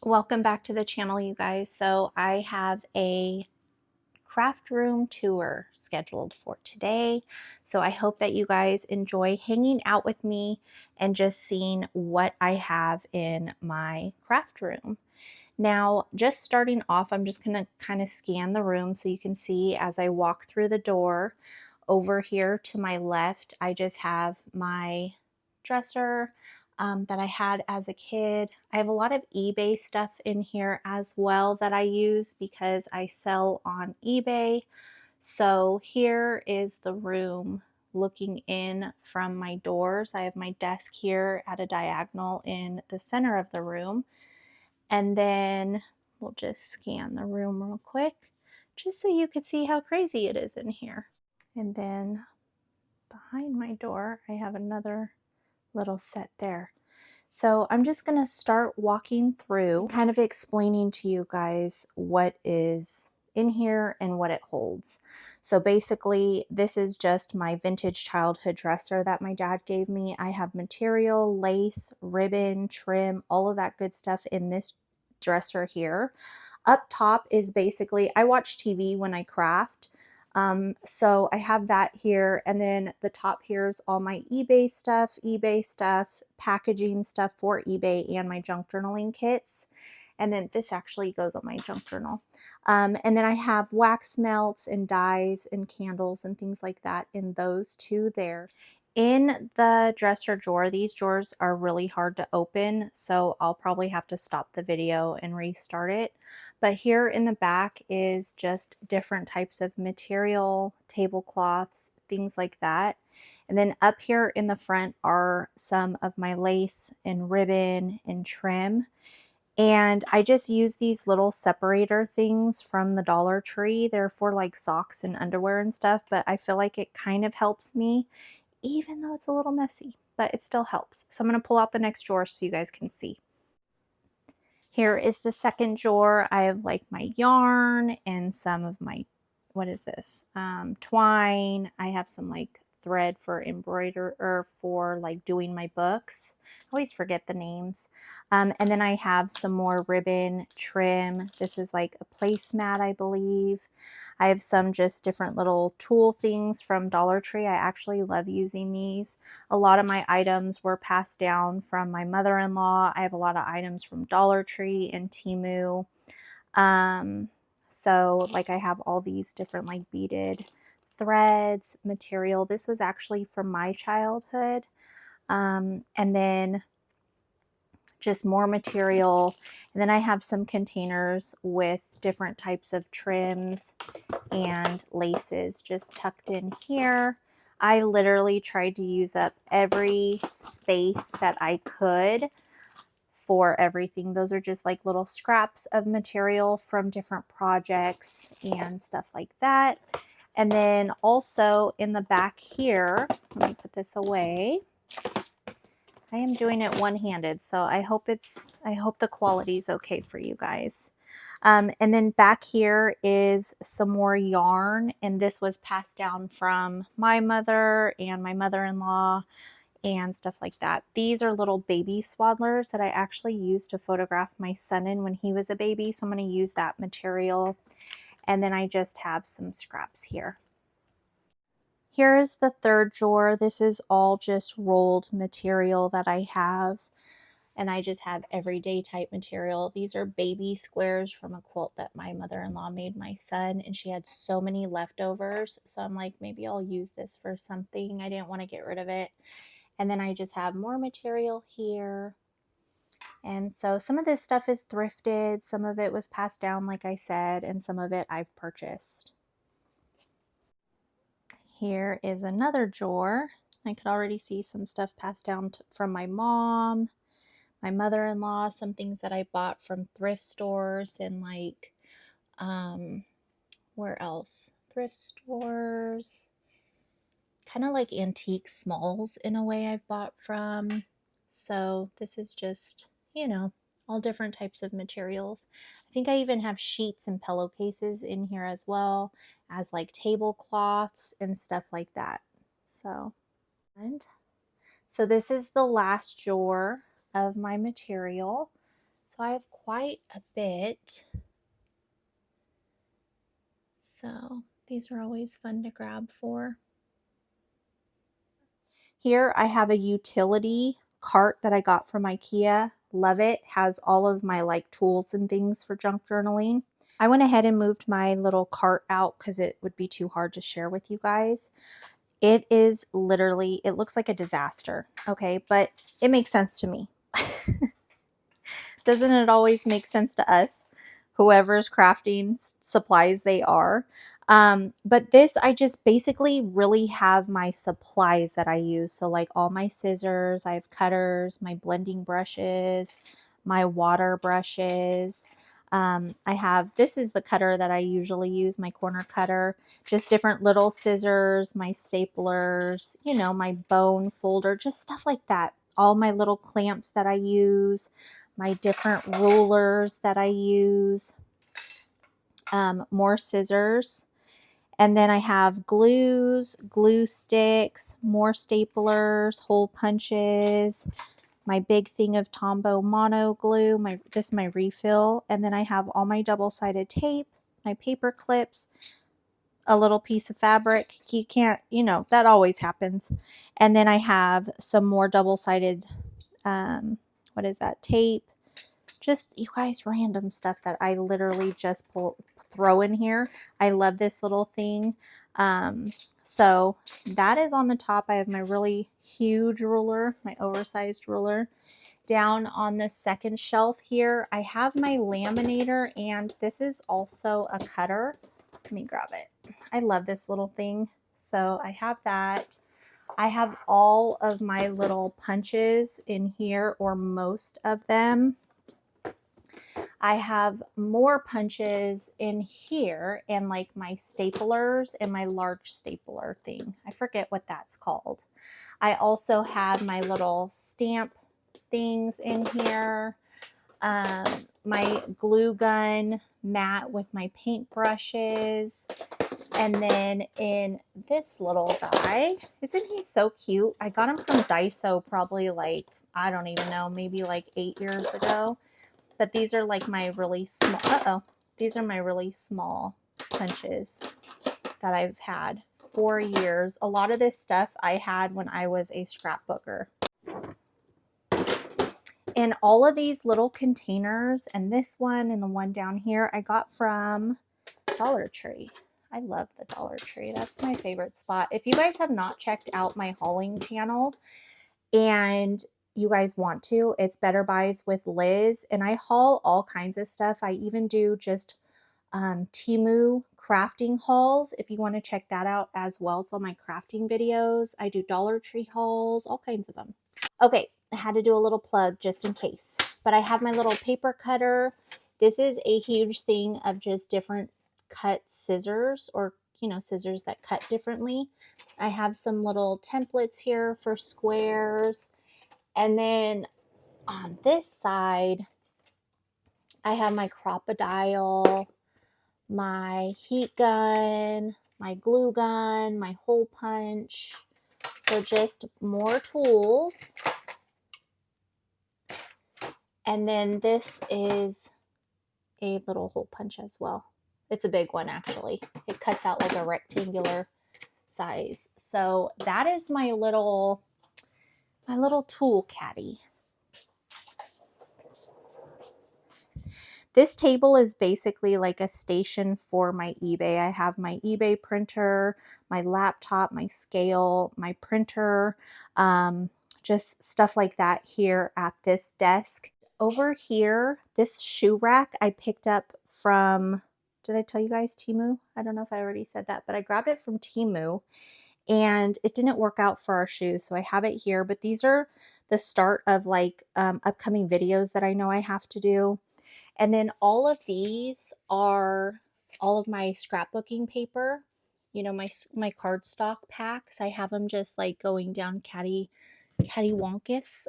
Welcome back to the channel, you guys. So I have a craft room tour scheduled for today. So I hope that you guys enjoy hanging out with me and just seeing what I have in my craft room. Now, just starting off, I'm just gonna kind of scan the room so you can see as I walk through the door. Over here to my left, I just have my dresser that I had as a kid. I have a lot of eBay stuff in here as well that I use because I sell on eBay. So here is the room looking in from my doors. I have my desk here at a diagonal in the center of the room. And then we'll just scan the room real quick just so you can see how crazy it is in here. And then behind my door, I have another little set there. So I'm just going to start walking through, kind of explaining to you guys what is in here and what it holds. So basically, this is just my vintage childhood dresser that my dad gave me. I have material, lace, ribbon, trim, all of that good stuff in this dresser here. Up top is basically, I watch TV when I craft. So I have that here, and then the top here is all my eBay stuff, packaging stuff for eBay, and my junk journaling kits. And then this actually goes on my junk journal. And then I have wax melts and dyes and candles and things like that in those two there. In the dresser drawer, these drawers are really hard to open, so I'll probably have to stop the video and restart it. But here in the back is just different types of material, tablecloths, things like that. And then up here in the front are some of my lace and ribbon and trim. And I just use these little separator things from the Dollar Tree. They're for like socks and underwear and stuff, but I feel like it kind of helps me even though it's a little messy, but it still helps. So I'm going to pull out the next drawer so you guys can see. Here is the second drawer. I have like my yarn and some of my, what is this? Twine. I have some like thread for embroider or for like doing my books. I always forget the names. And then I have some more ribbon trim. This is like a placemat, I believe. I have some just different little tool things from Dollar Tree. I actually love using these. A lot of my items were passed down from my mother-in-law. I have a lot of items from Dollar Tree and Temu. So like I have all these different like beaded threads, material. This was actually from my childhood. And then just more material. And then I have some containers with different types of trims and laces just tucked in here. I literally tried to use up every space that I could for everything. Those are just like little scraps of material from different projects and stuff like that. And then also in the back here, let me put this away. I am doing it one-handed, so I hope the quality is okay for you guys. And then back here is some more yarn, and this was passed down from my mother and my mother-in-law and stuff like that. These are little baby swaddlers that I actually used to photograph my son in when he was a baby, so I'm going to use that material. And then I just have some scraps here. Here's the third drawer. This is all just rolled material that I have. And I just have everyday type material. These are baby squares from a quilt that my mother-in-law made my son, and she had so many leftovers. So I'm like, maybe I'll use this for something. I didn't want to get rid of it. And then I just have more material here. And so some of this stuff is thrifted. Some of it was passed down, like I said, and some of it I've purchased. Here is another drawer. I could already see some stuff passed down from my mom, my mother-in-law, some things that I bought from thrift stores and like, where else? Thrift stores, kind of like antique smalls in a way I've bought from. So this is just, you know, all different types of materials. I think I even have sheets and pillowcases in here as well as like tablecloths and stuff like that. So this is the last drawer of my material. So I have quite a bit. So these are always fun to grab for. Here I have a utility cart that I got from IKEA. Love it. Has all of my like tools and things for junk journaling. I went ahead and moved my little cart out because it would be too hard to share with you guys. It is literally, it looks like a disaster, okay? But it makes sense to me. Doesn't it always make sense to us, whoever's crafting supplies they are? But this, I just basically really have my supplies that I use. So like all my scissors, I have cutters, my blending brushes, my water brushes. I have, this is the cutter that I usually use, my corner cutter, just different little scissors, my staplers, you know, my bone folder, just stuff like that. All my little clamps that I use, my different rulers that I use, more scissors. And then I have glues, glue sticks, more staplers, hole punches, my big thing of Tombow mono glue, this is my refill. And then I have all my double-sided tape, my paper clips, a little piece of fabric. You can't, you know, that always happens. And then I have some more double-sided, what is that, tape. Just, you guys, random stuff that I literally just throw in here. I love this little thing. So that is on the top. I have my really huge ruler, my oversized ruler. Down on the second shelf here, I have my laminator, and this is also a cutter. Let me grab it. I love this little thing. So I have that. I have all of my little punches in here, or most of them. I have more punches in here, and like my staplers and my large stapler thing. I forget what that's called. I also have my little stamp things in here. My glue gun mat with my paint brushes. And then in this little guy, isn't he so cute? I got him from Daiso probably like, I don't even know, maybe like 8 years ago. But these are like my really small, these are my really small punches that I've had for years. A lot of this stuff I had when I was a scrapbooker. And all of these little containers, and this one and the one down here, I got from Dollar Tree. I love the Dollar Tree. That's my favorite spot. If you guys have not checked out my hauling channel and you guys want to, it's Better Buys with Liz, and I haul all kinds of stuff. I even do just Temu crafting hauls if you want to check that out as well. It's all my crafting videos. I do Dollar Tree hauls, all kinds of them. Okay, I had to do a little plug just in case. But I have my little paper cutter. This is a huge thing of just different cut scissors, or, you know, scissors that cut differently. I have some little templates here for squares. And then on this side, I have my crocodile, my heat gun, my glue gun, my hole punch. So just more tools. And then this is a little hole punch as well. It's a big one, actually. It cuts out like a rectangular size. So that is my little tool caddy. This table is basically like a station for my eBay. I have my eBay printer, my laptop, my scale, my printer, just stuff like that here at this desk. Over here, this shoe rack I picked up from, did I tell you guys Temu? I don't know if I already said that, but I grabbed it from Temu and it didn't work out for our shoes. So I have it here, but these are the start of like upcoming videos that I know I have to do. And then all of these are all of my scrapbooking paper, you know, my cardstock packs. I have them just like going down cattywonkus.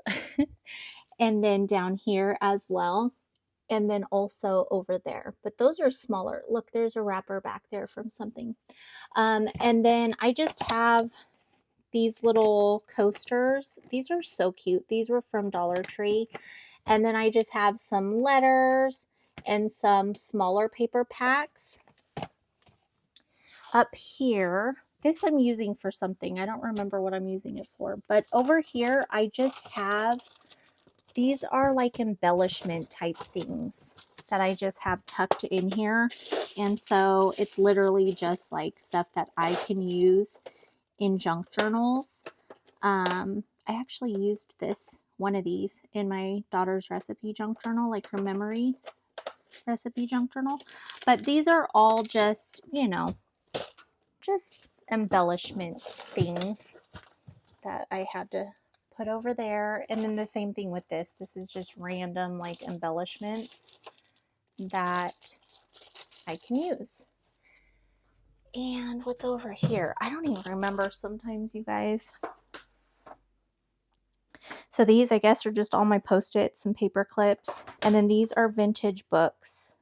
And then down here as well. And then also over there. But those are smaller. Look, there's a wrapper back there from something. And then I just have these little coasters. These are so cute. These were from Dollar Tree. And then I just have some letters and some smaller paper packs. Up here, this I'm using for something. I don't remember what I'm using it for. But over here, I just have, these are like embellishment type things that I just have tucked in here. And so it's literally just like stuff that I can use in junk journals. I actually used one of these in my daughter's recipe junk journal, like her memory recipe junk journal. But these are all just, you know, just embellishments things that I had to put over there. And then the same thing with this. This is just random like embellishments that I can use. And what's over here? I don't even remember sometimes, you guys. So these, I guess, are just all my Post-its and paper clips. And then these are vintage books.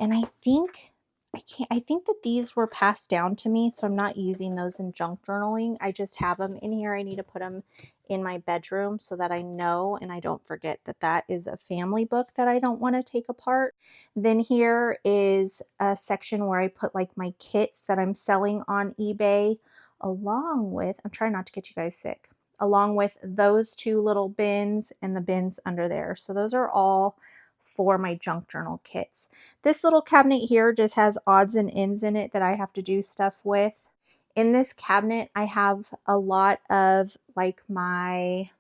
And I think that these were passed down to me, so I'm not using those in junk journaling. I just have them in here. I need to put them in my bedroom so that I know and I don't forget that that is a family book that I don't want to take apart. Then here is a section where I put like my kits that I'm selling on eBay, along with, I'm trying not to get you guys sick, along with those two little bins and the bins under there. So those are all for my junk journal kits. This little cabinet here just has odds and ends in it that I have to do stuff with. In this cabinet, I have a lot of like my,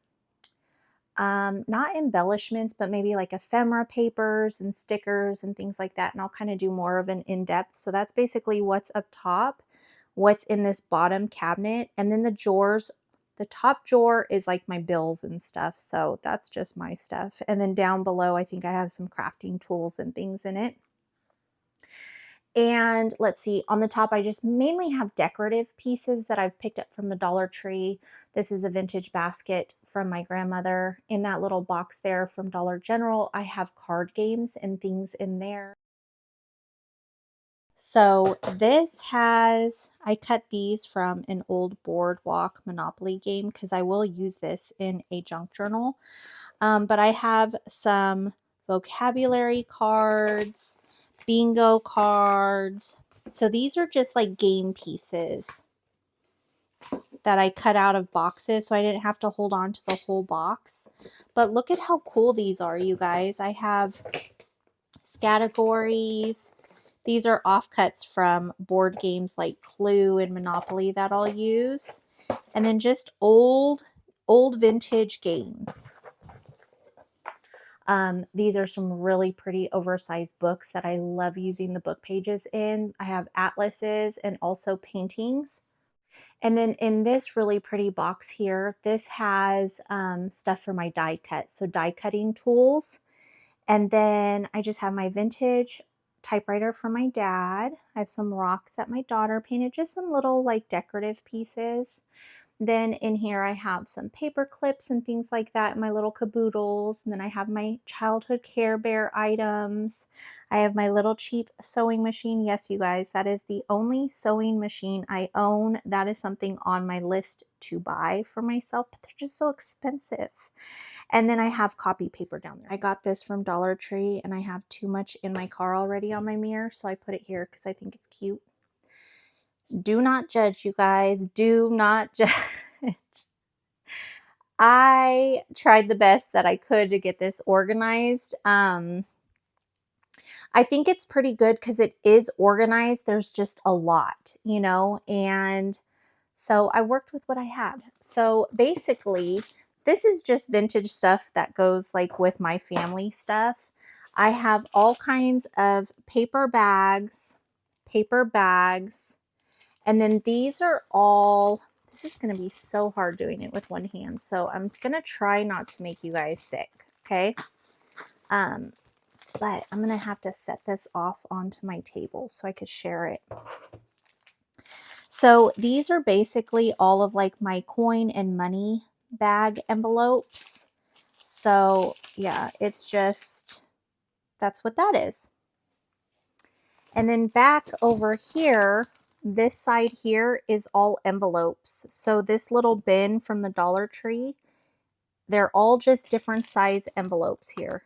not embellishments, but maybe like ephemera papers and stickers and things like that. And I'll kind of do more of an in-depth. So that's basically what's up top, what's in this bottom cabinet. And then the drawers, the top drawer is like my bills and stuff. So that's just my stuff. And then down below, I think I have some crafting tools and things in it. And let's see, on the top, I just mainly have decorative pieces that I've picked up from the Dollar Tree. This is a vintage basket from my grandmother. In that little box there from Dollar General, I have card games and things in there. So this has, I cut these from an old Boardwalk Monopoly game because I will use this in a junk journal. But I have some vocabulary cards, bingo cards. So these are just like game pieces that I cut out of boxes so I didn't have to hold on to the whole box. But look at how cool these are, you guys. I have categories. These are offcuts from board games like Clue and Monopoly that I'll use. And then just old vintage games. These are some really pretty oversized books that I love using the book pages in. I have atlases and also paintings. And then in this really pretty box here, this has stuff for my die cut. So die cutting tools. And then I just have my vintage typewriter for my dad. I have some rocks that my daughter painted, just some little like decorative pieces. Then in here I have some paper clips and things like that, my little caboodles. And then I have my childhood Care Bear items. I have my little cheap sewing machine. Yes, you guys, that is the only sewing machine I own. That is something on my list to buy for myself, but they're just so expensive. And then I have copy paper down there. I got this from Dollar Tree and I have too much in my car already on my mirror, so I put it here because I think it's cute. Do not judge, you guys. Do not judge. I tried the best that I could to get this organized. I think it's pretty good because it is organized. There's just a lot, you know, and so I worked with what I had. So basically, this is just vintage stuff that goes like with my family stuff. I have all kinds of paper bags, and then these are all, this is going to be so hard doing it with one hand. So I'm going to try not to make you guys sick. Okay. But I'm going to have to set this off onto my table so I could share it. So these are basically all of like my coin and money bag envelopes. So yeah, it's just, that's what that is. And then back over here, this side here is all envelopes. So this little bin from the Dollar Tree they're all just different size envelopes here.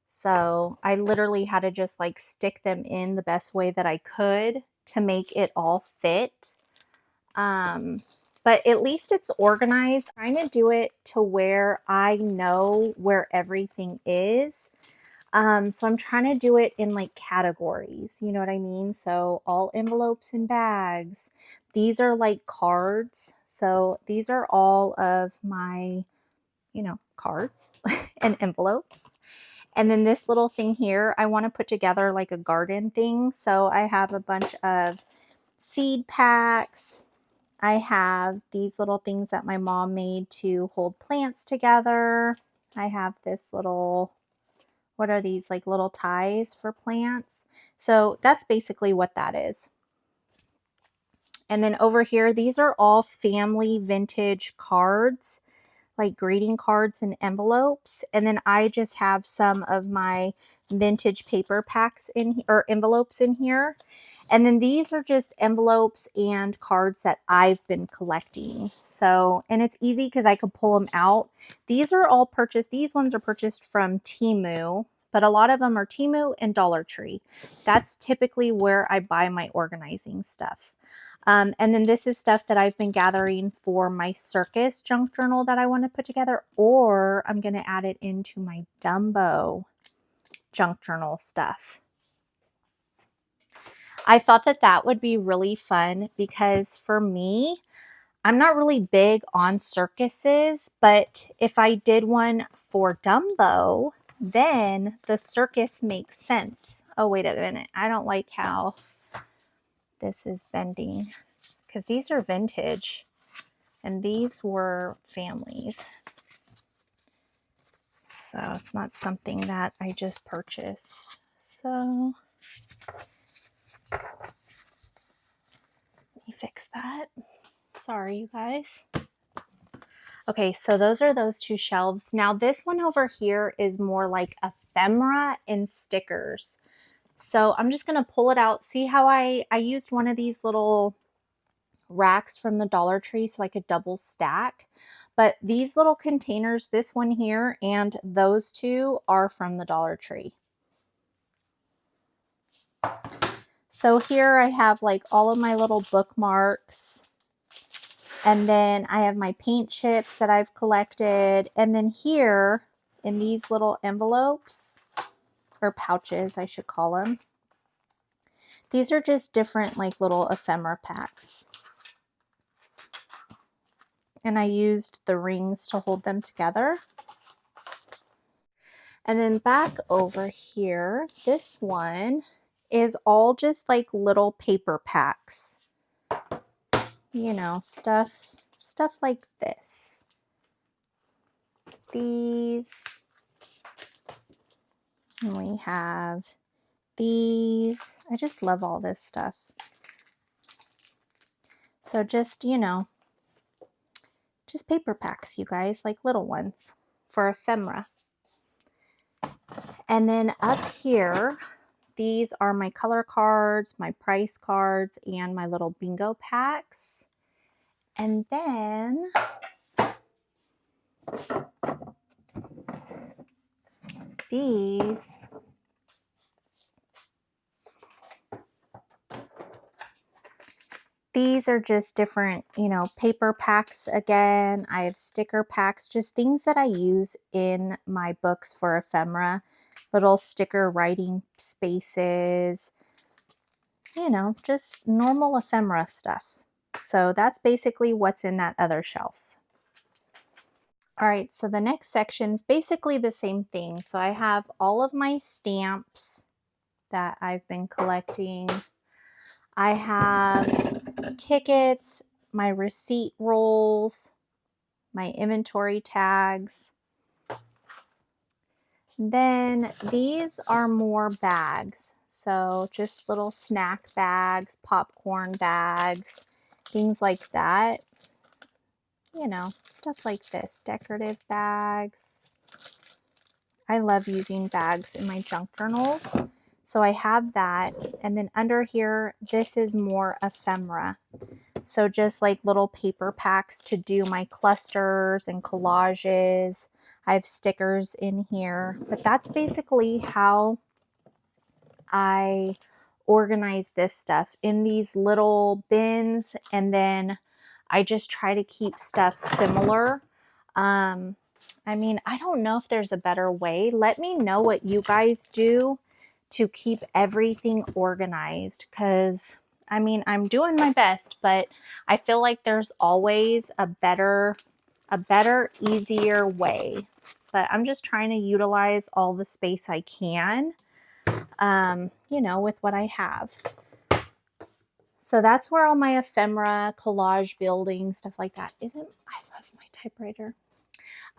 So I literally had to just like stick them in the best way that I could to make it all fit. But at least it's organized. I'm trying to do it to where I know where everything is. So I'm trying to do it in like categories, you know what I mean? So all envelopes and bags. These are like cards. So these are all of my, you know, cards and envelopes. And then this little thing here, I want to put together like a garden thing. So I have a bunch of seed packs. I have these little things that my mom made to hold plants together. I have this little, what are these, like little ties for plants? So that's basically what that is. And then over here, these are all family vintage cards, like greeting cards and envelopes. And then I just have some of my vintage paper packs in or envelopes in here. And then these are just envelopes and cards that I've been collecting. So, and it's easy because I could pull them out. These are all purchased. These ones are purchased from Temu, but a lot of them are Temu and Dollar Tree. That's typically where I buy my organizing stuff. And then this is stuff that I've been gathering for my circus junk journal that I want to put together, or I'm going to add it into my Dumbo junk journal stuff. I thought that that would be really fun because for me, I'm not really big on circuses, but if I did one for Dumbo, then the circus makes sense. Oh, wait a minute. I don't like how this is bending because these are vintage and these were families. So it's not something that I just purchased. So let me fix that. Sorry, you guys. Okay, so those are those two shelves. Now this one over here is more like ephemera and stickers. So I'm just gonna pull it out. See how I used one of these little racks from the Dollar Tree so I could double stack. But these little containers, this one here and those two are from the Dollar Tree. So here I have like all of my little bookmarks. And then I have my paint chips that I've collected. And then here in these little envelopes, or pouches, I should call them. These are just different like little ephemera packs. And I used the rings to hold them together. And then back over here, this one is all just like little paper packs. You know, stuff like this. These. And we have these. I just love all this stuff. So just, you know, just paper packs, you guys, like little ones for ephemera. And then up here, these are my color cards, my price cards, and my little bingo packs. And then these are just different, you know, paper packs again. I have sticker packs, just things that I use in my books for ephemera. Little sticker writing spaces, you know, just normal ephemera stuff. So that's basically what's in that other shelf. All right, so the next section is basically the same thing. So I have all of my stamps that I've been collecting. I have tickets, my receipt rolls, my inventory tags. Then these are more bags. So just little snack bags, popcorn bags, things like that. You know, stuff like this, decorative bags. I love using bags in my junk journals. So I have that. And then under here, this is more ephemera. So just like little paper packs to do my clusters and collages. I have stickers in here, but that's basically how I organize this stuff in these little bins, and then I just try to keep stuff similar. I mean, I don't know if there's a better way. Let me know what you guys do to keep everything organized, because I mean, I'm doing my best, but I feel like there's always a better, easier way. But I'm just trying to utilize all the space I can, you know, with what I have. So that's where all my ephemera, collage building, stuff like that isn't. I love my typewriter.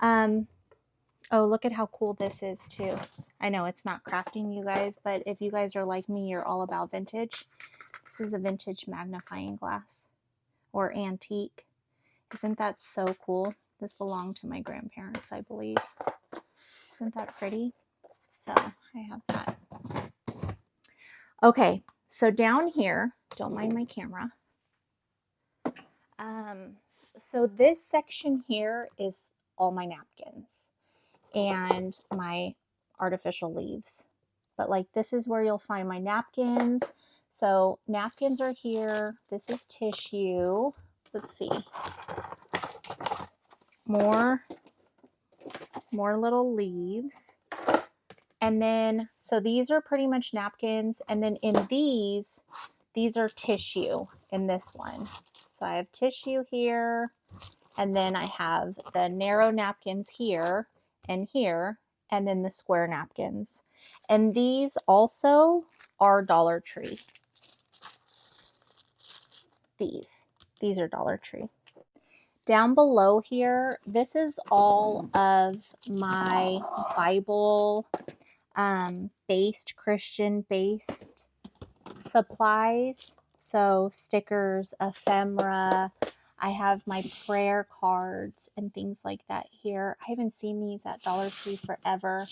Oh, look at how cool this is too. I know it's not crafting, you guys, but if you guys are like me, you're all about vintage. This is a vintage magnifying glass, or antique. Isn't that so cool? This belonged to my grandparents, I believe. Isn't that pretty? So I have that. Okay, so down here, don't mind my camera. So this section here is all my napkins and my artificial leaves. But like, this is where you'll find my napkins. So napkins are here. This is tissue. Let's see. More little leaves. And then, so these are pretty much napkins. And then in these are tissue in this one. So I have tissue here, and then I have the narrow napkins here and here, and then the square napkins. And these also are Dollar Tree. These are Dollar Tree. Down below here, this is all of my Bible based, Christian based supplies. So stickers, ephemera. I have my prayer cards and things like that here. I haven't seen these at Dollar Tree forever.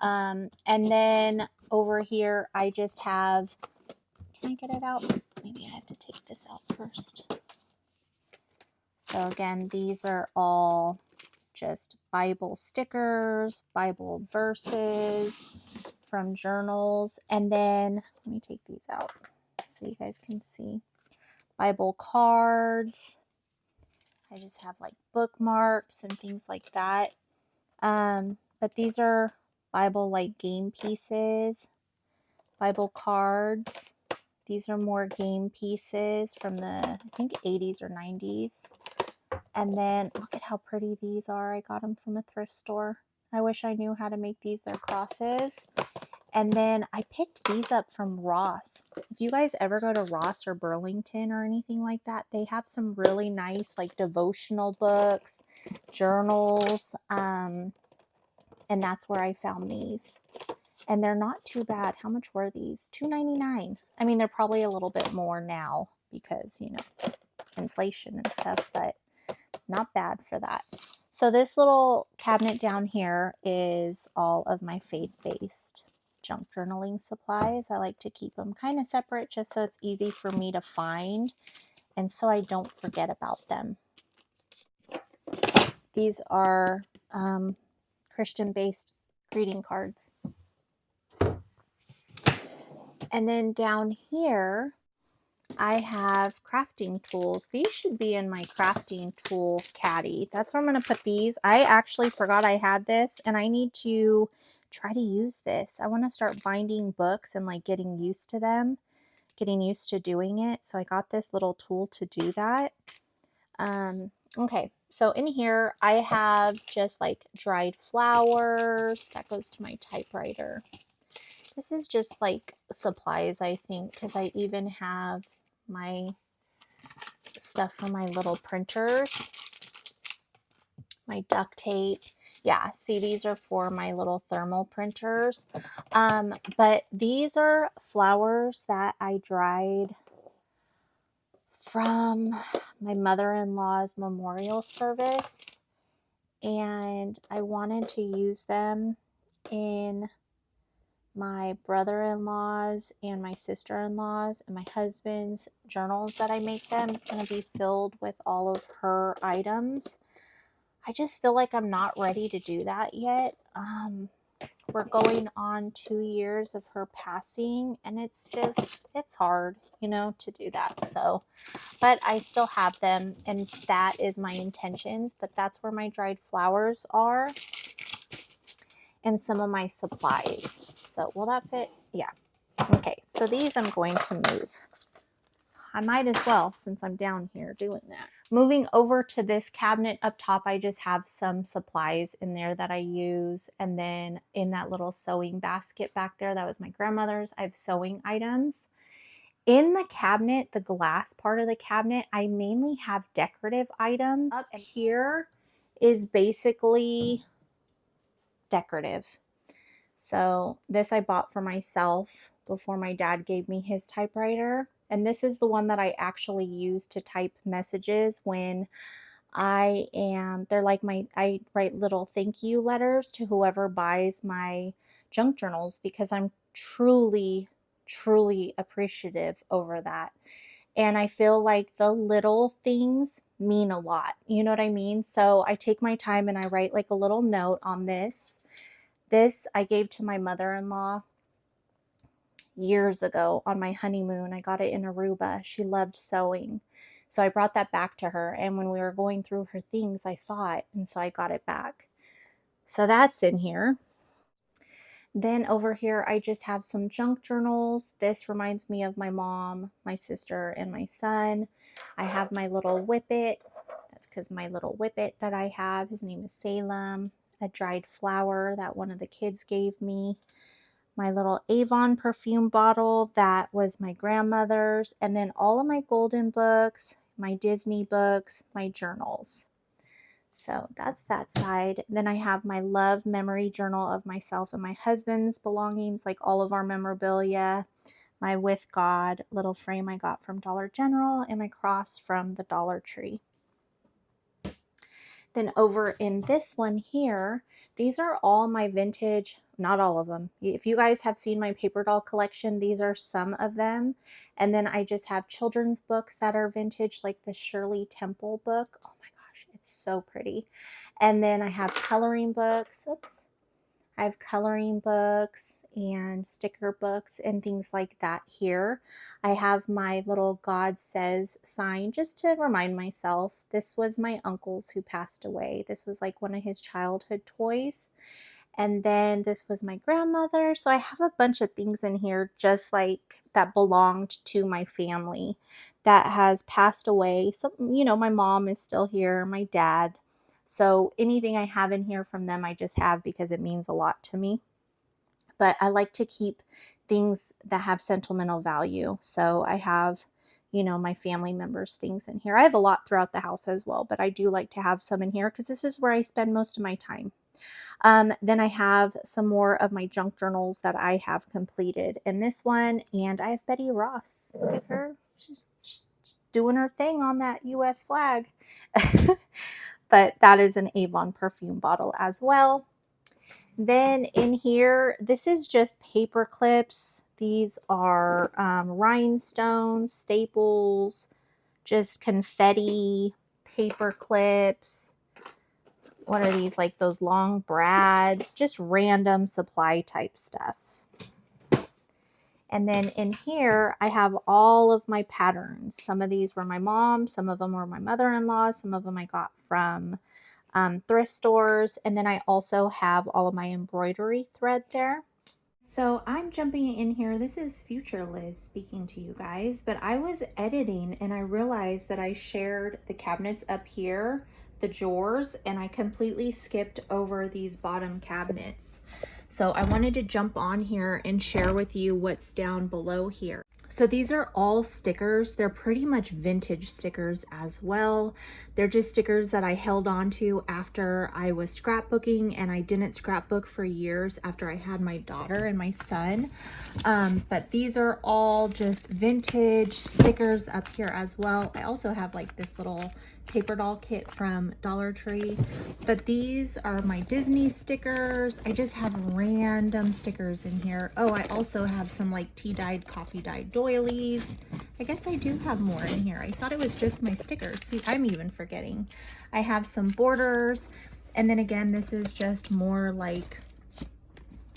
And then over here, I just have, can I get it out? Maybe I have to take this out first. So again, these are all just Bible stickers, Bible verses from journals. And then let me take these out so you guys can see. Bible cards. I just have like bookmarks and things like that. But these are Bible like game pieces, Bible cards. These are more game pieces from the, I think, 80s or 90s. And then look at how pretty these are. I got them from a thrift store. I wish I knew how to make these their crosses. And then I picked these up from Ross. If you guys ever go to Ross or Burlington or anything like that, they have some really nice like devotional books, journals, and that's where I found these. And they're not too bad. How much were these? $2.99. I mean, they're probably a little bit more now because, you know, inflation and stuff, but not bad for that. So this little cabinet down here is all of my faith-based junk journaling supplies. I like to keep them kind of separate just so it's easy for me to find and so I don't forget about them. These are Christian-based greeting cards. And then down here, I have crafting tools. These should be in my crafting tool caddy. That's where I'm going to put these. I actually forgot I had this, and I need to try to use this. I want to start binding books and like getting used to them, getting used to doing it. So I got this little tool to do that. Okay, so in here I have just like dried flowers. That goes to my typewriter. This is just like supplies, I think, because I even have my stuff for my little printers, my duct tape. Yeah, see, these are for my little thermal printers. But these are flowers that I dried from my mother-in-law's memorial service, and I wanted to use them in my brother-in-law's and my sister-in-law's and my husband's journals that I make them. It's going to be filled with all of her items. I just feel like I'm not ready to do that yet. We're going on 2 years of her passing, and it's hard, you know, to do that. So, but I still have them, and that is my intentions. But that's where my dried flowers are and some of my supplies. So will that fit? Yeah. Okay, so these I'm going to move. I might as well, since I'm down here doing that. Moving over to this cabinet up top, I just have some supplies in there that I use. And then in that little sewing basket back there, that was my grandmother's, I have sewing items. In the cabinet, the glass part of the cabinet, I mainly have decorative items. Up here is basically decorative. So this I bought for myself before my dad gave me his typewriter. And this is the one that I actually use to type messages when they're like I write little thank you letters to whoever buys my junk journals because I'm truly, truly appreciative over that. And I feel like the little things mean a lot. You know what I mean? So I take my time and I write like a little note on this. This I gave to my mother-in-law years ago on my honeymoon. I got it in Aruba. She loved sewing. So I brought that back to her. And when we were going through her things, I saw it. And so I got it back. So that's in here. Then over here, I just have some junk journals. This reminds me of my mom, my sister, and my son. I have my little whippet. That's because my little whippet that I have, his name is Salem. A dried flower that one of the kids gave me. My little Avon perfume bottle that was my grandmother's, and then all of my golden books, my Disney books, my journals. So that's that side. Then I have my love memory journal of myself and my husband's belongings, like all of our memorabilia, my With God little frame I got from Dollar General, and my cross from the Dollar Tree. Then over in this one here, these are all my vintage, not all of them. If you guys have seen my paper doll collection, these are some of them. And then I just have children's books that are vintage, like the Shirley Temple book. Oh my gosh, it's so pretty. And then I have coloring books. Oops. I have coloring books and sticker books and things like that here. I have my little God Says sign just to remind myself. This was my uncle's who passed away. This was like one of his childhood toys. And then this was my grandmother. So I have a bunch of things in here just like that belonged to my family that has passed away. So, you know, my mom is still here, my dad. So anything I have in here from them, I just have because it means a lot to me. But I like to keep things that have sentimental value. So I have, you know, my family members' things in here. I have a lot throughout the house as well, but I do like to have some in here because this is where I spend most of my time. Then I have some more of my junk journals that I have completed in this one. And I have Betty Ross. Look at her. She's doing her thing on that US flag. But that is an Avon perfume bottle as well. Then in here, this is just paper clips. These are rhinestones, staples, just confetti, paper clips. What are these? Like those long brads, just random supply type stuff. And then in here, I have all of my patterns. Some of these were my mom, some of them were my mother-in-law, some of them I got from thrift stores. And then I also have all of my embroidery thread there. So I'm jumping in here. This is future Liz speaking to you guys, but I was editing and I realized that I shared the cabinets up here, the drawers, and I completely skipped over these bottom cabinets. So I wanted to jump on here and share with you what's down below here. So these are all stickers. They're pretty much vintage stickers as well. They're just stickers that I held on to after I was scrapbooking, and I didn't scrapbook for years after I had my daughter and my son. But these are all just vintage stickers up here as well. I also have like this little paper doll kit from Dollar Tree, but these are my Disney stickers. I just have random stickers in here. Oh, I also have some like tea dyed, coffee dyed doilies. I guess I do have more in here. I thought it was just my stickers. See, I'm even forgetting. I have some borders, and then again, this is just more like,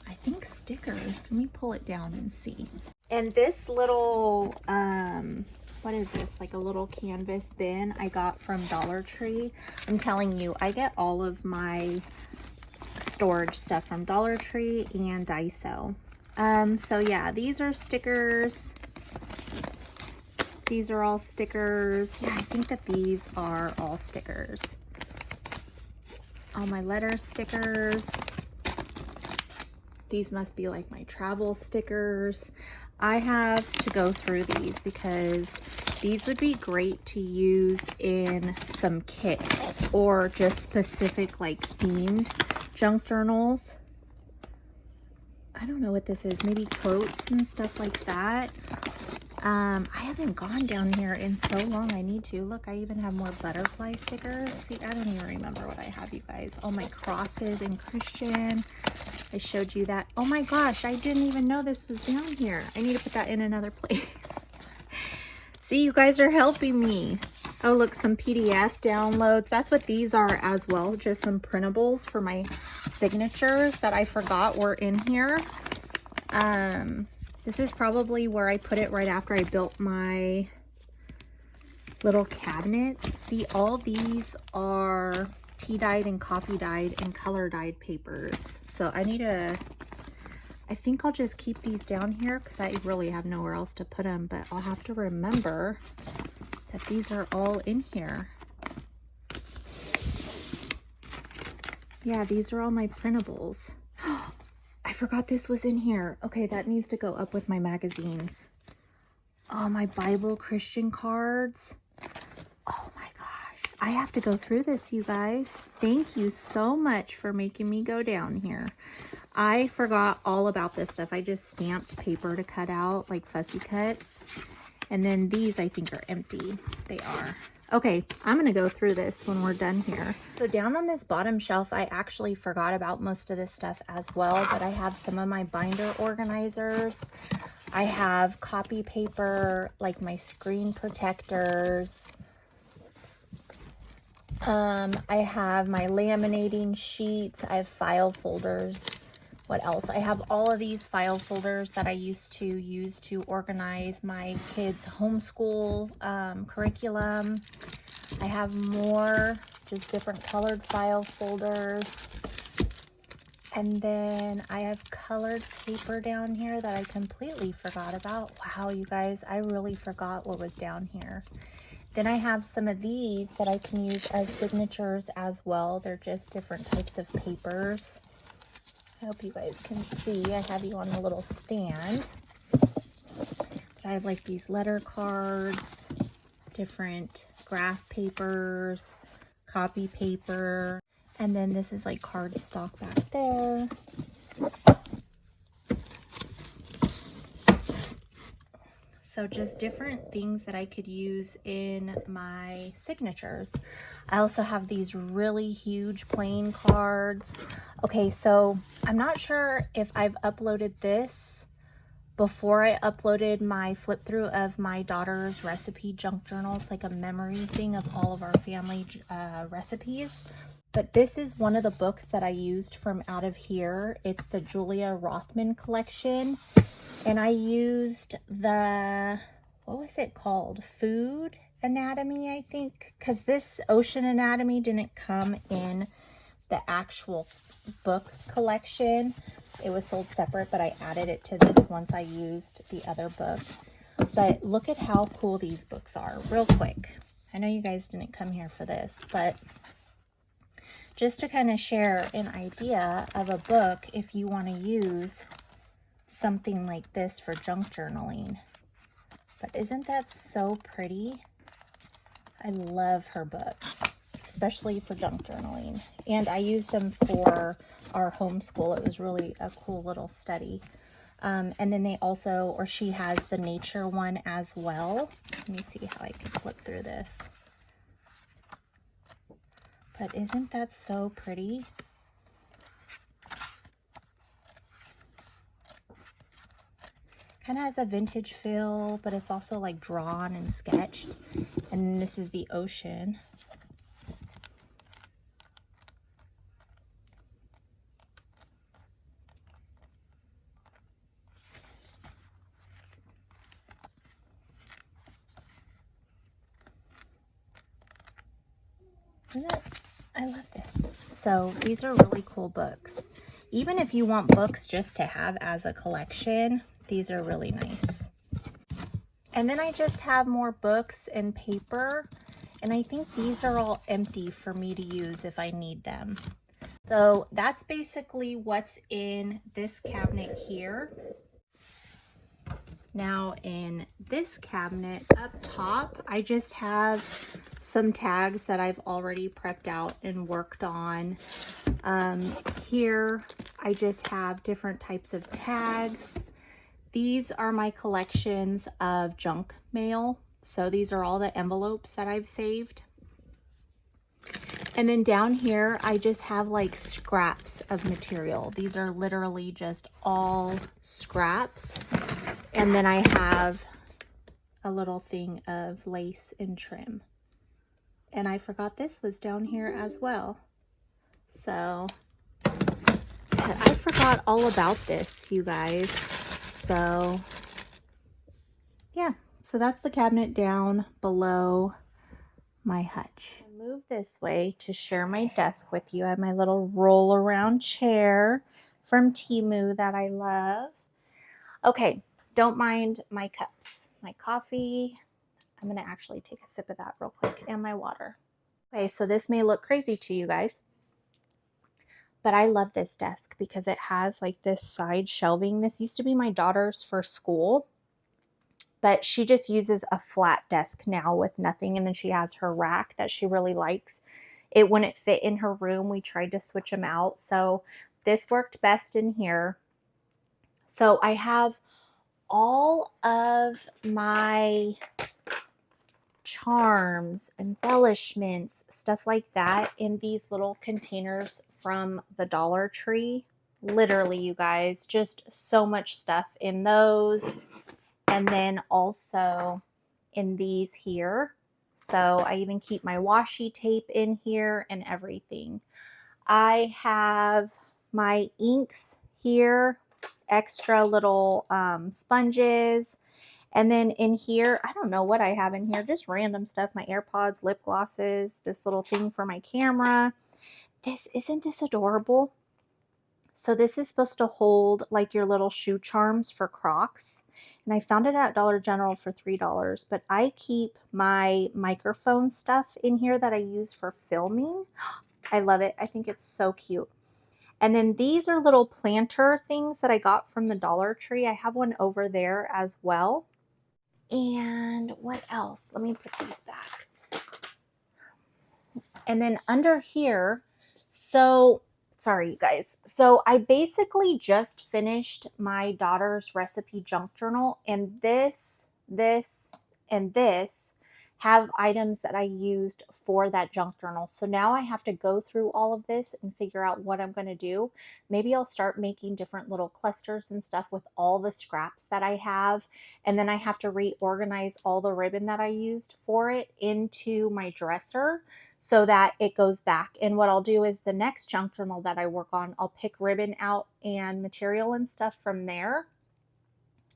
I think, stickers. Let me pull it down and see. And this little, what is this? Like a little canvas bin I got from Dollar Tree. I'm telling you, I get all of my storage stuff from Dollar Tree and Daiso. So yeah, these are stickers. These are all stickers. Yeah, I think that these are all stickers. All my letter stickers. These must be like my travel stickers. I have to go through these because these would be great to use in some kits or just specific like themed junk journals. I don't know what this is, maybe quotes and stuff like that. I haven't gone down here in so long. I need to. Look, I even have more butterfly stickers. See, I don't even remember what I have, you guys. All my crosses and Christian. I showed you that. Oh my gosh, I didn't even know this was down here. I need to put that in another place. See, you guys are helping me. Oh, look, some PDF downloads. That's what these are as well. Just some printables for my signatures that I forgot were in here. This is probably where I put it right after I built my little cabinets. See, all these are tea dyed and coffee dyed and color dyed papers. So I think I'll just keep these down here because I really have nowhere else to put them, but I'll have to remember that these are all in here. Yeah, these are all my printables. I forgot this was in here. Okay, that needs to go up with my magazines. Oh, my Bible Christian cards. Oh my gosh. I have to go through this, you guys. Thank you so much for making me go down here. I forgot all about this stuff. I just stamped paper to cut out, like fussy cuts. And then these, I think, are empty. They are. Okay, I'm going to go through this when we're done here. So down on this bottom shelf, I actually forgot about most of this stuff as well, but I have some of my binder organizers. I have copy paper, like my screen protectors. I have my laminating sheets. I have file folders. What else? I have all of these file folders that I used to use to organize my kids' homeschool curriculum. I have more just different colored file folders. And then I have colored paper down here that I completely forgot about. Wow, you guys, I really forgot what was down here. Then I have some of these that I can use as signatures as well. They're just different types of papers. I hope you guys can see. I have you on a little stand. But I have like these letter cards, different graph papers, copy paper, and then this is like cardstock back there. So just different things that I could use in my signatures. I also have these really huge playing cards. Okay, so I'm not sure if I've uploaded this before I uploaded my flip through of my daughter's recipe junk journal. It's like a memory thing of all of our family recipes. But this is one of the books that I used from out of here. It's the Julia Rothman collection. And I used the, what was it called? Food Anatomy, I think. Because this Ocean Anatomy didn't come in the actual book collection. It was sold separate, but I added it to this once I used the other book. But look at how cool these books are, real quick. I know you guys didn't come here for this, but just to kind of share an idea of a book if you want to use something like this for junk journaling. But isn't that so pretty? I love her books, especially for junk journaling. And I used them for our homeschool. It was really a cool little study. And then they also, or she has the nature one as well. Let me see how I can flip through this. But isn't that so pretty? Kind of has a vintage feel, but it's also like drawn and sketched. And this is the ocean. I love this. So these are really cool books. Even if you want books just to have as a collection, these are really nice. And then I just have more books and paper, and I think these are all empty for me to use if I need them. So that's basically what's in this cabinet here. Now in this cabinet up top, I just have some tags that I've already prepped out and worked on. Here I just have different types of tags. These are my collections of junk mail. So these are all the envelopes that I've saved. And then down here, I just have like scraps of material. These are literally just all scraps. And then I have a little thing of lace and trim. And I forgot this was down here as well. So I forgot all about this, you guys. So yeah, so that's the cabinet down below my hutch. Move this way to share my desk with you. I have my little roll around chair from Temu that I love. Okay, don't mind my cups, my coffee. I'm gonna actually take a sip of that real quick, and my water. Okay, so this may look crazy to you guys, but I love this desk because it has like this side shelving. This used to be my daughter's for school, but she just uses a flat desk now with nothing. And then she has her rack that she really likes. It wouldn't fit in her room. We tried to switch them out. So this worked best in here. So I have all of my charms, embellishments, stuff like that in these little containers from the Dollar Tree. Literally, you guys, just so much stuff in those. And then also in these here. So I even keep my washi tape in here and everything. I have my inks here, extra little sponges. And then in here, I don't know what I have in here, just random stuff, my AirPods, lip glosses, this little thing for my camera. Isn't this adorable? So this is supposed to hold like your little shoe charms for Crocs. And I found it at Dollar General for $3, but I keep my microphone stuff in here that I use for filming. I love it. I think it's so cute. And then these are little planter things that I got from the Dollar Tree. I have one over there as well. And what else? Let me put these back. And then under here, so sorry you guys. So I basically just finished my daughter's recipe junk journal, and this, and this have items that I used for that junk journal. So now I have to go through all of this and figure out what I'm going to do. Maybe I'll start making different little clusters and stuff with all the scraps that I have. And then I have to reorganize all the ribbon that I used for it into my dresser so that it goes back. And what I'll do is the next junk journal that I work on, I'll pick ribbon out and material and stuff from there.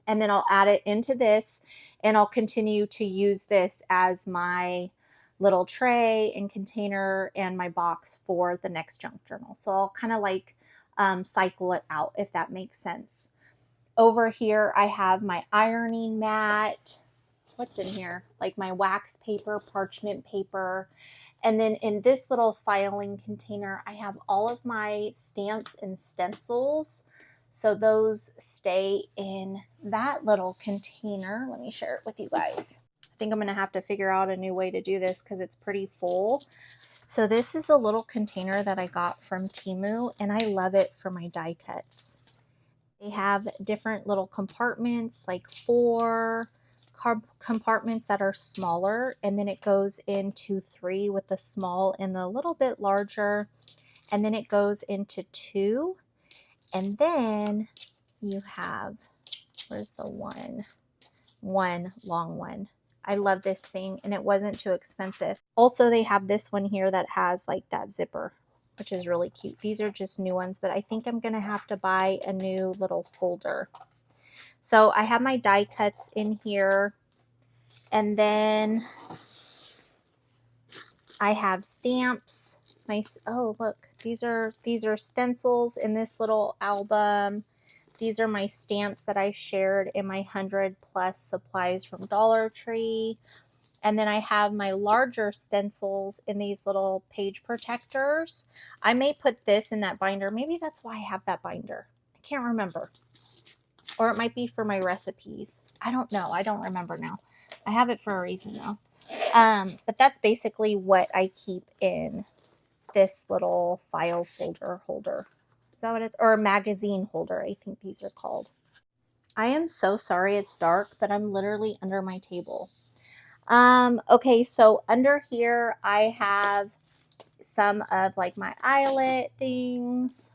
And then I'll add it into this, and I'll continue to use this as my little tray and container and my box for the next junk journal. So I'll kind of like cycle it out, if that makes sense. Over here, I have my ironing mat. What's in here? Like my wax paper, parchment paper. And then in this little filing container, I have all of my stamps and stencils. So those stay in that little container. Let me share it with you guys. I think I'm going to have to figure out a new way to do this because it's pretty full. So this is a little container that I got from Temu, and I love it for my die cuts. They have different little compartments, like 4 compartments that are smaller, and then it goes into 3 with the small and the little bit larger, and then it goes into 2, and then you have, where's the one long one. I love this thing, and it wasn't too expensive. Also, they have this one here that has like that zipper, which is really cute. These are just new ones, but I think I'm gonna have to buy a new little folder. So I have my die cuts in here, and then I have stamps. Oh look, these are stencils in this little album. These are my stamps that I shared in my 100+ supplies from Dollar Tree. And then I have my larger stencils in these little page protectors. I may put this in that binder. Maybe that's why I have that binder. I can't remember. Or it might be for my recipes. I don't know. I don't remember now. I have it for a reason though. But that's basically what I keep in this little file folder holder. Is that what it's, or a magazine holder, I think these are called. I am so sorry it's dark, but I'm literally under my table. Okay, so under here I have some of like my eyelet things.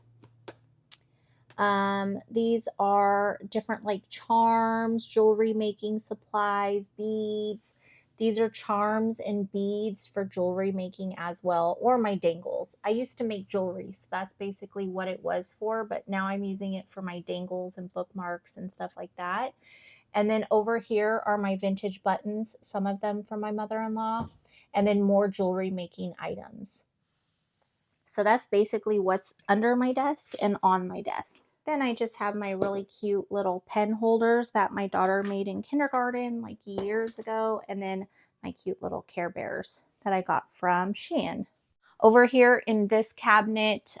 These are different like charms, jewelry making supplies, beads. These are charms and beads for jewelry making as well, or my dangles. I used to make jewelry, so that's basically what it was for, but now I'm using it for my dangles and bookmarks and stuff like that. And then over here are my vintage buttons, some of them from my mother-in-law, and then more jewelry making items. So that's basically what's under my desk and on my desk. Then I just have my really cute little pen holders that my daughter made in kindergarten like years ago, and then my cute little Care Bears that I got from Shein. Over here in this cabinet,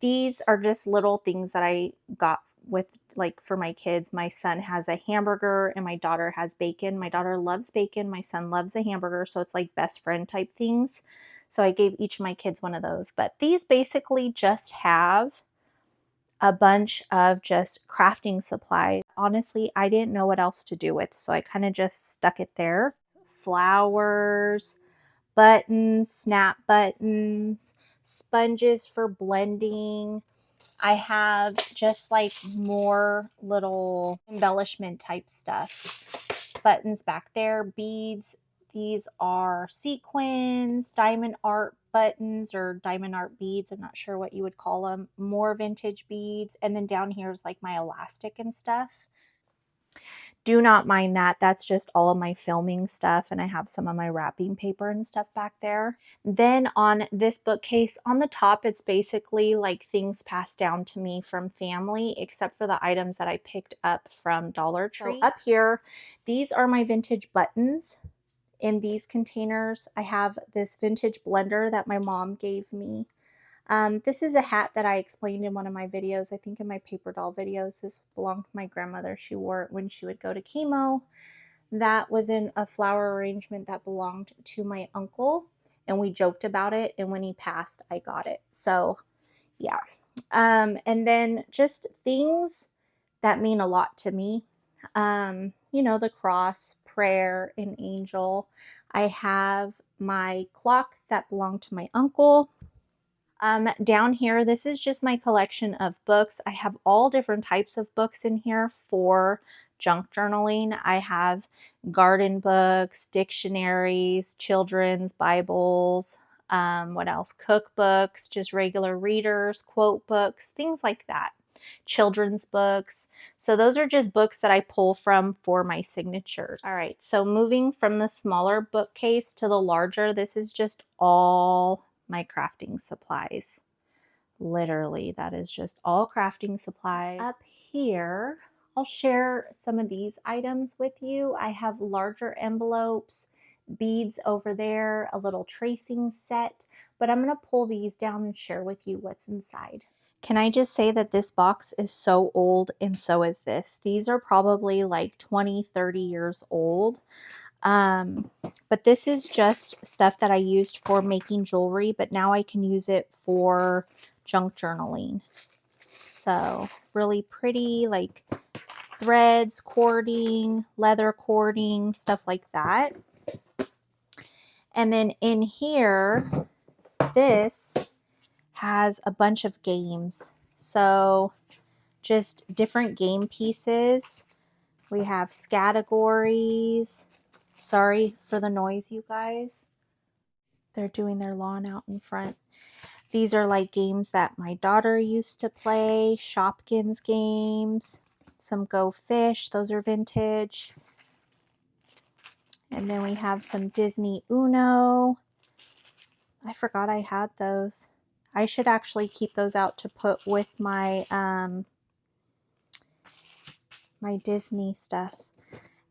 these are just little things that I got with like for my kids. My son has a hamburger and my daughter has bacon. My daughter loves bacon. My son loves a hamburger. So it's like best friend type things. So I gave each of my kids one of those. But these basically just have a bunch of just crafting supplies. Honestly, I didn't know what else to do with, so I kind of just stuck it there. Flowers, buttons, snap buttons, sponges for blending. I have just like more little embellishment type stuff. Buttons back there, beads. These are sequins, diamond art buttons or diamond art beads. I'm not sure what you would call them. More vintage beads. And then down here is like my elastic and stuff. Do not mind that. That's just all of my filming stuff, and I have some of my wrapping paper and stuff back there. Then on this bookcase, on the top, it's basically like things passed down to me from family, except for the items that I picked up from Dollar Tree. So up here, these are my vintage buttons in these containers. I have this vintage blender that my mom gave me. This is a hat that I explained in one of my videos, I think in my paper doll videos. This belonged to my grandmother. She wore it when she would go to chemo. That was in a flower arrangement that belonged to my uncle, and we joked about it, and when he passed, I got it. So yeah. And then just things that mean a lot to me. You know, the cross, prayer, and angel. I have my clock that belonged to my uncle. Down here, this is just my collection of books. I have all different types of books in here for junk journaling. I have garden books, dictionaries, children's Bibles, what else? Cookbooks, just regular readers, quote books, things like that. Children's books. So those are just books that I pull from for my signatures. All right, so moving from the smaller bookcase to the larger, this is just all my crafting supplies. Literally, that is just all crafting supplies. Up here, I'll share some of these items with you. I have larger envelopes, beads over there, a little tracing set, but I'm going to pull these down and share with you what's inside. Can I just say that this box is so old, and so is this. These are probably like 20, 30 years old. But this is just stuff that I used for making jewelry, but now I can use it for junk journaling. So really pretty, like threads, cording, leather cording, stuff like that. And then in here, this has a bunch of games. So just different game pieces. We have categories. Sorry for the noise, you guys. They're doing their lawn out in front. These are like games that my daughter used to play. Shopkins games. Some Go Fish. Those are vintage. And then we have some Disney Uno. I forgot I had those. I should actually keep those out to put with my my Disney stuff.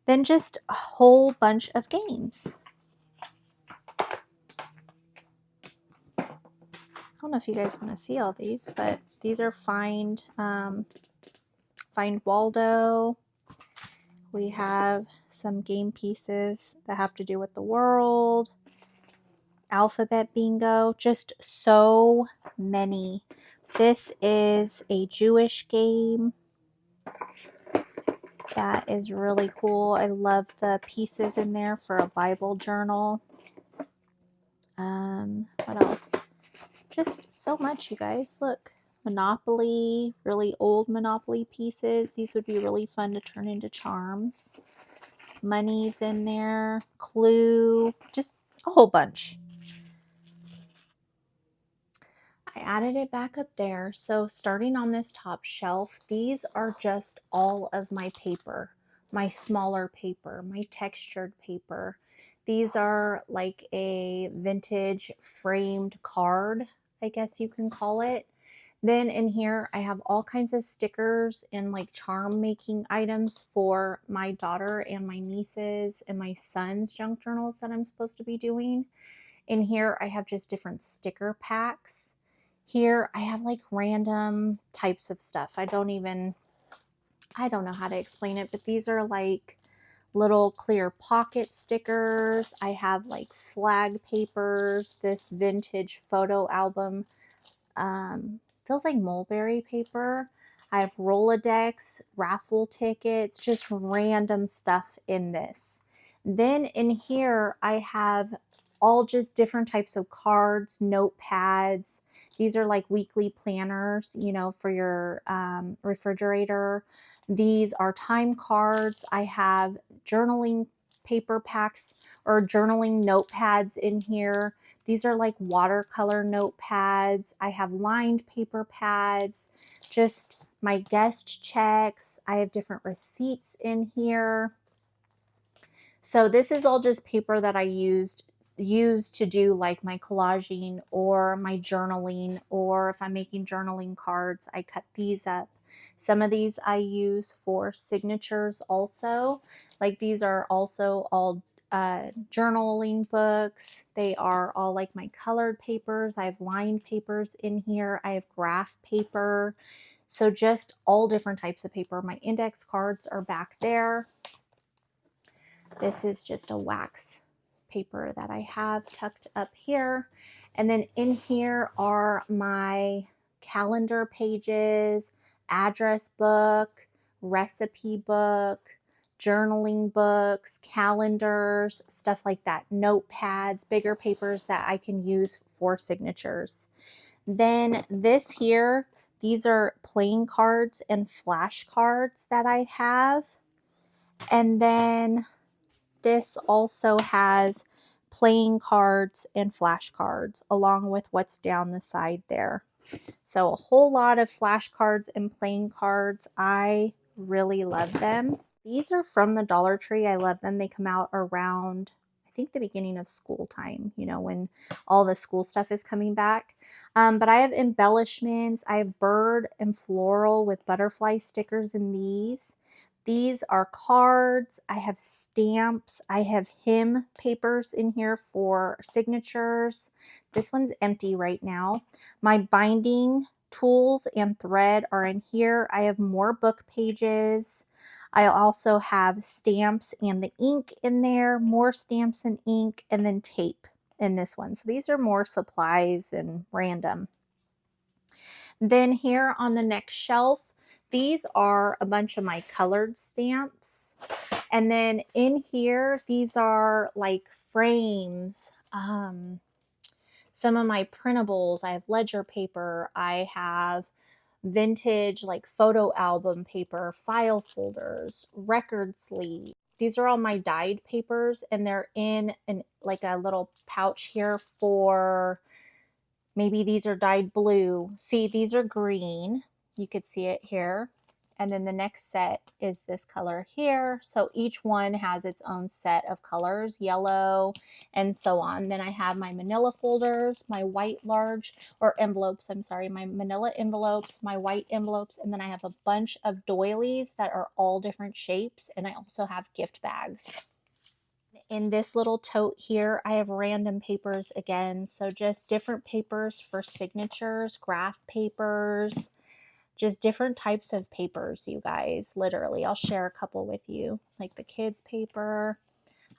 Then just a whole bunch of games. I don't know if you guys want to see all these, but these are Find Waldo. We have some game pieces that have to do with the world. Alphabet Bingo, just so many. This is a Jewish game that is really cool. I love the pieces in there for a Bible journal. What else? Just so much, you guys. Look, Monopoly, really old Monopoly pieces. These would be really fun to turn into charms. Money's in there. Clue, just a whole bunch. I added it back up there. So starting on this top shelf, these are just all of my paper, my smaller paper, my textured paper. These are like a vintage framed card, I guess you can call it. Then in here, I have all kinds of stickers and like charm making items for my daughter and my nieces and my son's junk journals that I'm supposed to be doing. In here, I have just different sticker packs. Here, I have like random types of stuff. I don't know how to explain it, but these are like little clear pocket stickers. I have like flag papers, this vintage photo album. Feels like mulberry paper. I have Rolodex, raffle tickets, just random stuff in this. Then in here, I have all just different types of cards, notepads. These are like weekly planners, you know, for your refrigerator. These are time cards. I have journaling paper packs or journaling notepads in here. These are like watercolor notepads. I have lined paper pads, just my guest checks. I have different receipts in here. So this is all just paper that I used to do like my collaging or my journaling, or if I'm making journaling cards, I cut these up. Some of these I use for signatures also. Like these are also all journaling books. They are all like my colored papers. I have lined papers in here. I have graph paper. So just all different types of paper. My index cards are back there. This is just a wax paper that I have tucked up here. And then in here are my calendar pages, address book, recipe book, journaling books, calendars, stuff like that, notepads, bigger papers that I can use for signatures. Then this here, these are playing cards and flashcards that I have. And then this also has playing cards and flashcards along with what's down the side there. So a whole lot of flashcards and playing cards. I really love them. These are from the Dollar Tree. I love them. They come out around, I think, the beginning of school time, you know, when all the school stuff is coming back. But I have embellishments. I have bird and floral with butterfly stickers in these. These are cards. I have stamps. I have hymn papers in here for signatures. This one's empty right now. My binding tools and thread are in here. I have more book pages. I also have stamps and the ink in there, more stamps and ink, and then tape in this one. So these are more supplies and random. Then here on the next shelf, these are a bunch of my colored stamps. And then in here, these are like frames. Some of my printables, I have ledger paper, I have vintage like photo album paper, file folders, record sleeve. These are all my dyed papers, and they're in like a little pouch here for, maybe these are dyed blue. See, these are green. You could see it here. And then the next set is this color here. So each one has its own set of colors, yellow and so on. Then I have my manila folders, my white large, or envelopes, I'm sorry, my manila envelopes, my white envelopes, and then I have a bunch of doilies that are all different shapes. And I also have gift bags. In this little tote here, I have random papers again. So just different papers for signatures, graph papers, just different types of papers, you guys. Literally, I'll share a couple with you, like the kids paper.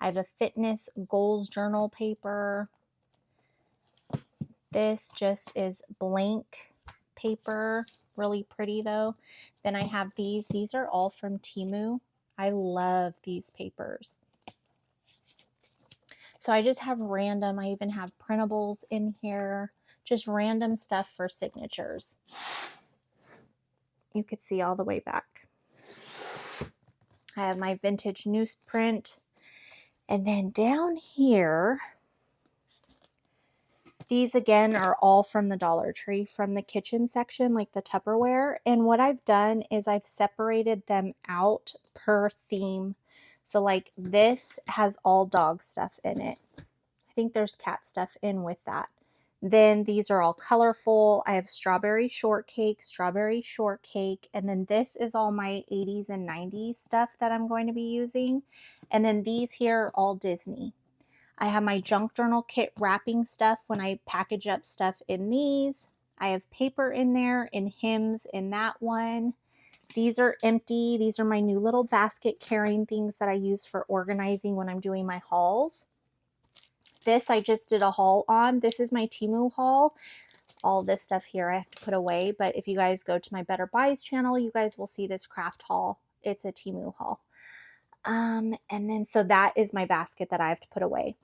I have a fitness goals journal paper. This just is blank paper, really pretty though. Then I have these are all from Temu. I love these papers. So I just have random, I even have printables in here, just random stuff for signatures. You could see all the way back. I have my vintage newsprint. And then down here, these again are all from the Dollar Tree, from the kitchen section, like the Tupperware. And what I've done is I've separated them out per theme. So like this has all dog stuff in it. I think there's cat stuff in with that. Then these are all colorful. I have strawberry shortcake, and then this is all my 80s and 90s stuff that I'm going to be using. And then these here are all Disney. I have my junk journal kit wrapping stuff when I package up stuff in these. I have paper in there and hymns in that one. These are empty. These are my new little basket carrying things that I use for organizing when I'm doing my hauls. This I just did a haul on. This is my Temu haul. All this stuff here I have to put away, but if you guys go to my Better Buys channel, you guys will see this craft haul. It's a Temu haul. And then so that is my basket that I have to put away.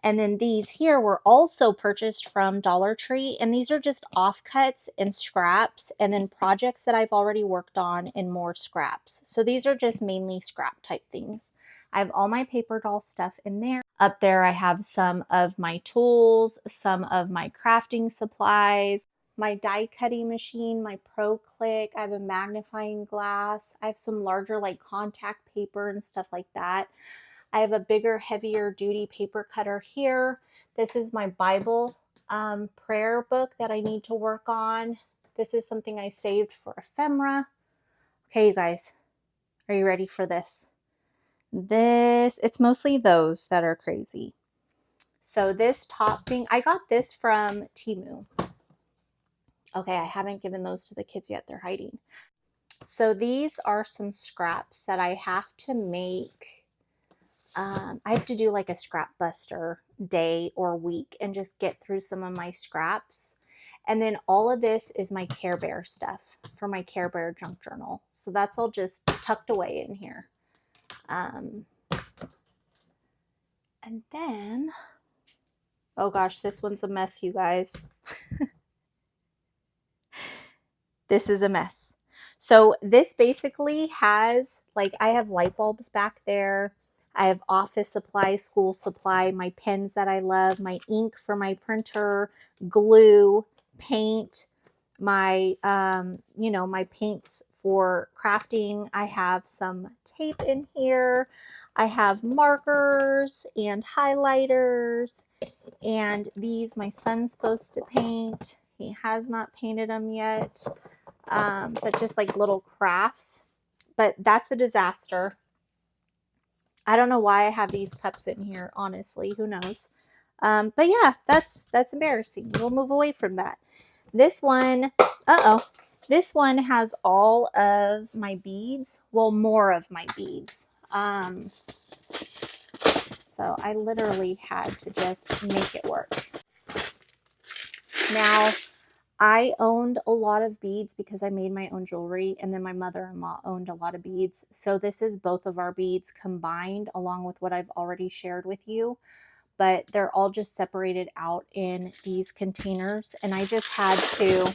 And then these here were also purchased from Dollar Tree, and these are just offcuts and scraps, and then projects that I've already worked on and more scraps. So these are just mainly scrap type things. I have all my paper doll stuff in there. Up there I have some of my tools, some of my crafting supplies, my die cutting machine, my Pro Click. I have a magnifying glass. I have some larger like contact paper and stuff like that. I have a bigger, heavier duty paper cutter here. This is my Bible prayer book that I need to work on. This is something I saved for Ephemera. Okay, you guys, are you ready for this? It's mostly those that are crazy. So this top thing, I got this from Temu. Okay, I haven't given those to the kids yet. They're hiding. So these are some scraps that I have to make. I have to do like a scrap buster day or week and just get through some of my scraps. And then all of this is my Care Bear stuff for my Care Bear junk journal. So that's all just tucked away in here. And then, oh gosh, this one's a mess, you guys. This is a mess. So this basically has, like, I have light bulbs back there. I have office supply, school supply, my pens that I love, my ink for my printer, glue, paint, my, my paints for crafting. I have some tape in here. I have markers and highlighters, and these my son's supposed to paint. He has not painted them yet, but just like little crafts. But that's a disaster. I don't know why I have these cups in here, honestly. Who knows? But yeah, that's embarrassing. We'll move away from that. This one, this one has all of my beads. Well, more of my beads. So I literally had to just make it work. Now, I owned a lot of beads because I made my own jewelry, and then my mother-in-law owned a lot of beads. So this is both of our beads combined along with what I've already shared with you, but they're all just separated out in these containers, and I had to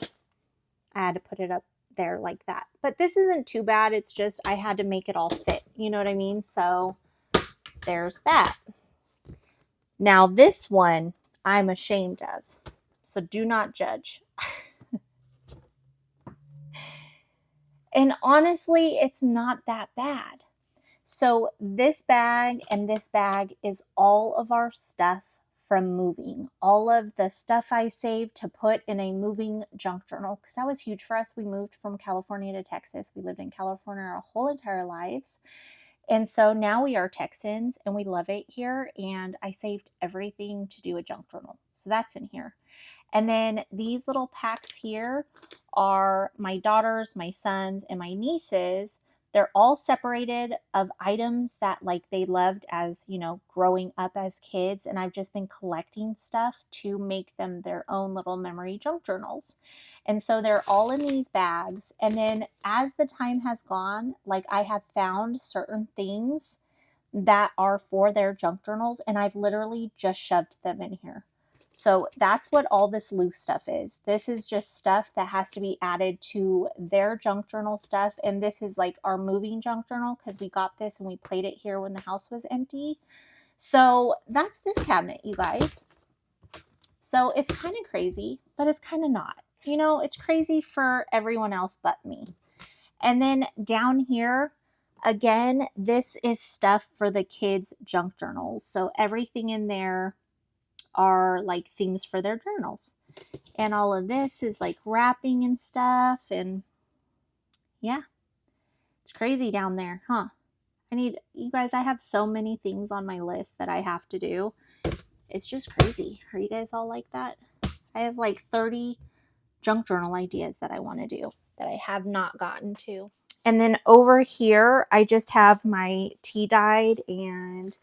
put it up there like that. But this isn't too bad. It's just I had to make it all fit. You know what I mean? So there's that. Now this one I'm ashamed of. So do not judge. And honestly, it's not that bad. So this bag and this bag is all of our stuff from moving. All of the stuff I saved to put in a moving junk journal, because that was huge for us. We moved from California to Texas. We lived in California our whole entire lives. And so now we are Texans and we love it here. And I saved everything to do a junk journal. So that's in here. And then these little packs here are my daughters, my sons, and my nieces. They're all separated of items that like they loved as, you know, growing up as kids. And I've just been collecting stuff to make them their own little memory junk journals. And so they're all in these bags. And then as the time has gone, like I have found certain things that are for their junk journals, and I've literally just shoved them in here. So that's what all this loose stuff is. This is just stuff that has to be added to their junk journal stuff. And this is like our moving junk journal because we got this and we played it here when the house was empty. So that's this cabinet, you guys. So it's kind of crazy, but it's kind of not. You know, it's crazy for everyone else but me. And then down here, again, this is stuff for the kids' junk journals. So everything in there are like things for their journals. And all of this is like wrapping and stuff. And yeah, it's crazy down there, huh? You guys, I have so many things on my list that I have to do. It's just crazy. Are you guys all like that? I have like 30 junk journal ideas that I want to do that I have not gotten to. And then over here, I just have my tea dyed and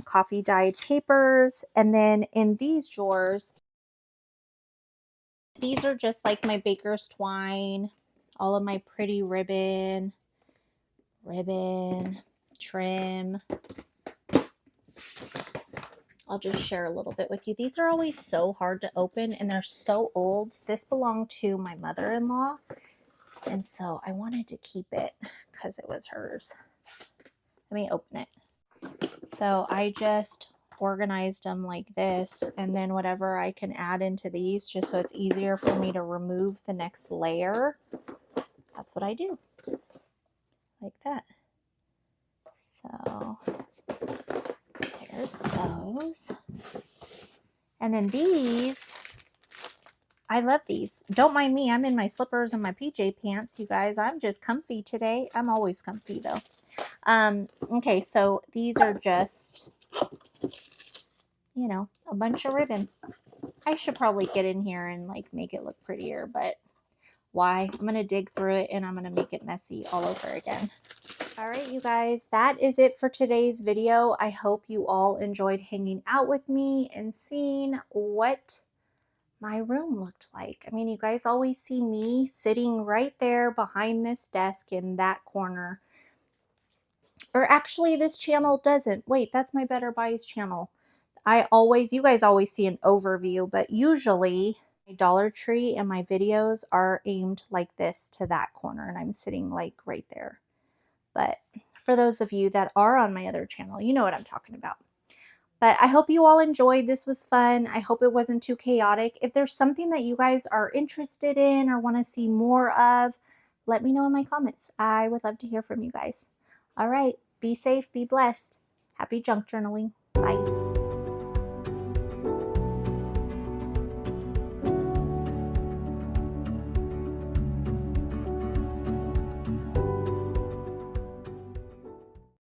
coffee dyed papers. And then in these drawers, these are just like my baker's twine, all of my pretty ribbon, trim. I'll just share a little bit with you. These are always so hard to open and they're so old. This belonged to my mother-in-law. And so I wanted to keep it because it was hers. Let me open it. So I just organized them like this, and then whatever I can add into these just so it's easier for me to remove the next layer, that's what I do. Like that. So there's those. And then these, I love these. Don't mind me, I'm in my slippers and my PJ pants, you guys. I'm just comfy today. I'm always comfy though. Okay, so these are just, you know, a bunch of ribbon. I should probably get in here and like make it look prettier, but why? I'm going to dig through it and I'm going to make it messy all over again. All right, you guys, that is it for today's video. I hope you all enjoyed hanging out with me and seeing what my room looked like. I mean, you guys always see me sitting right there behind this desk in that corner. Or actually, this channel doesn't. Wait, that's my Better Buys channel. You guys always see an overview, but usually my Dollar Tree and my videos are aimed like this to that corner, and I'm sitting like right there. But for those of you that are on my other channel, you know what I'm talking about. But I hope you all enjoyed. This was fun. I hope it wasn't too chaotic. If there's something that you guys are interested in or want to see more of, let me know in my comments. I would love to hear from you guys. All right. Be safe. Be blessed. Happy junk journaling. Bye.